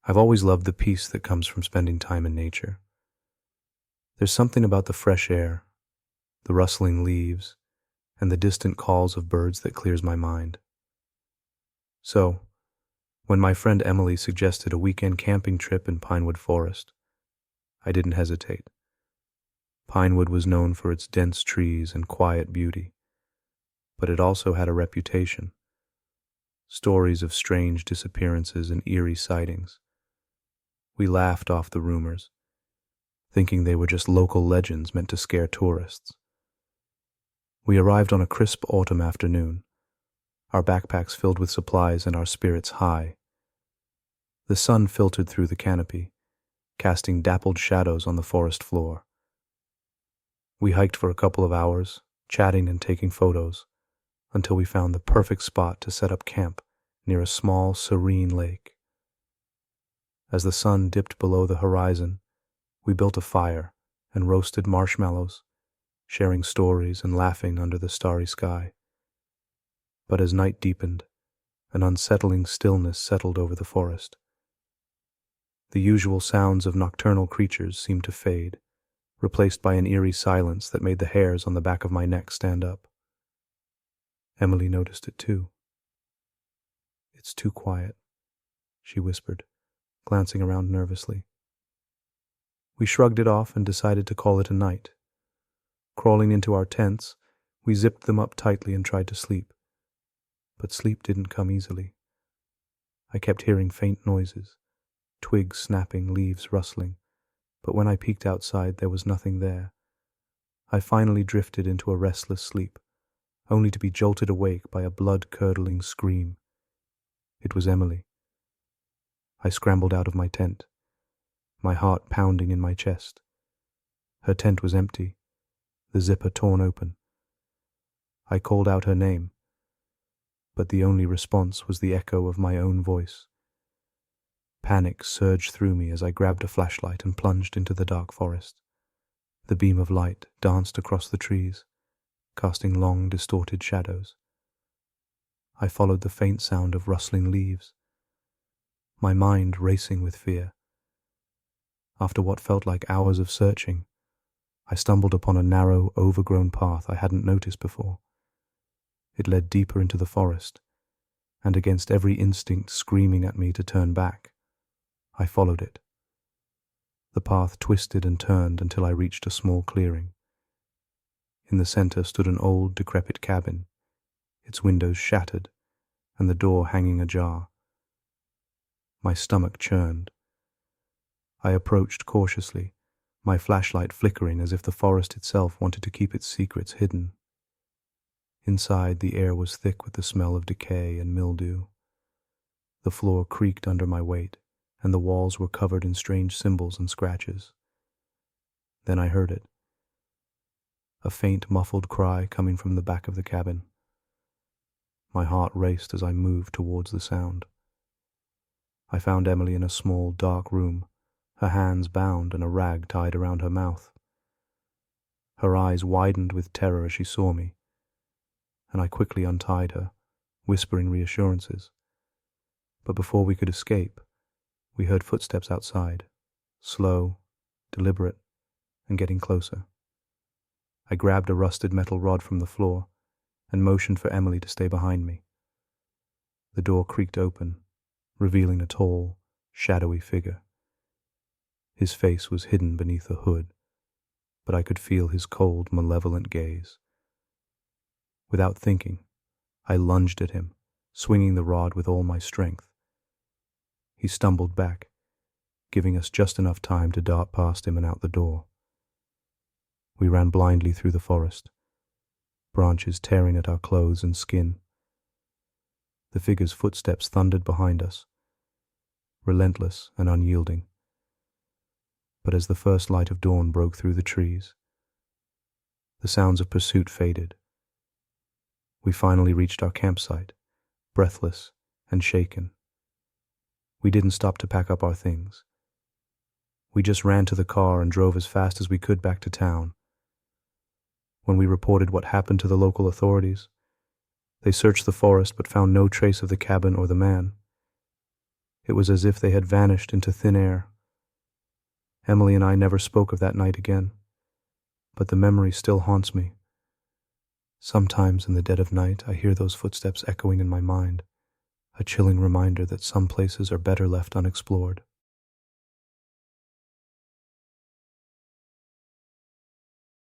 I've always loved the peace that comes from spending time in nature. There's something about the fresh air, the rustling leaves, and the distant calls of birds that clears my mind. So, when my friend Emily suggested a weekend camping trip in Pinewood Forest, I didn't hesitate. Pinewood was known for its dense trees and quiet beauty, but it also had a reputation. Stories of strange disappearances and eerie sightings. We laughed off the rumors, thinking they were just local legends meant to scare tourists. We arrived on a crisp autumn afternoon, our backpacks filled with supplies and our spirits high. The sun filtered through the canopy, casting dappled shadows on the forest floor. We hiked for a couple of hours, chatting and taking photos, until we found the perfect spot to set up camp near a small, serene lake. As the sun dipped below the horizon, we built a fire and roasted marshmallows, sharing stories and laughing under the starry sky. But as night deepened, an unsettling stillness settled over the forest. The usual sounds of nocturnal creatures seemed to fade, replaced by an eerie silence that made the hairs on the back of my neck stand up. Emily noticed it too. "It's too quiet," she whispered, glancing around nervously. We shrugged it off and decided to call it a night. Crawling into our tents, we zipped them up tightly and tried to sleep. But sleep didn't come easily. I kept hearing faint noises, twigs snapping, leaves rustling, but when I peeked outside, there was nothing there. I finally drifted into a restless sleep, only to be jolted awake by a blood-curdling scream. It was Emily. I scrambled out of my tent, my heart pounding in my chest. Her tent was empty, the zipper torn open. I called out her name, but the only response was the echo of my own voice. Panic surged through me as I grabbed a flashlight and plunged into the dark forest. The beam of light danced across the trees, casting long, distorted shadows. I followed the faint sound of rustling leaves, my mind racing with fear. After what felt like hours of searching, I stumbled upon a narrow, overgrown path I hadn't noticed before. It led deeper into the forest, and against every instinct screaming at me to turn back, I followed it. The path twisted and turned until I reached a small clearing. In the center stood an old, decrepit cabin, its windows shattered and the door hanging ajar. My stomach churned. I approached cautiously, my flashlight flickering as if the forest itself wanted to keep its secrets hidden. Inside, the air was thick with the smell of decay and mildew. The floor creaked under my weight, and the walls were covered in strange symbols and scratches. Then I heard it. A faint, muffled cry coming from the back of the cabin. My heart raced as I moved towards the sound. I found Emily in a small, dark room, her hands bound and a rag tied around her mouth. Her eyes widened with terror as she saw me, and I quickly untied her, whispering reassurances. But before we could escape, we heard footsteps outside, slow, deliberate, and getting closer. I grabbed a rusted metal rod from the floor and motioned for Emily to stay behind me. The door creaked open, revealing a tall, shadowy figure. His face was hidden beneath a hood, but I could feel his cold, malevolent gaze. Without thinking, I lunged at him, swinging the rod with all my strength. He stumbled back, giving us just enough time to dart past him and out the door. We ran blindly through the forest, branches tearing at our clothes and skin. The figure's footsteps thundered behind us, relentless and unyielding. But as the first light of dawn broke through the trees, the sounds of pursuit faded. We finally reached our campsite, breathless and shaken. We didn't stop to pack up our things. We just ran to the car and drove as fast as we could back to town. When we reported what happened to the local authorities, they searched the forest but found no trace of the cabin or the man. It was as if they had vanished into thin air. Emily and I never spoke of that night again, but the memory still haunts me. Sometimes in the dead of night I hear those footsteps echoing in my mind, a chilling reminder that some places are better left unexplored.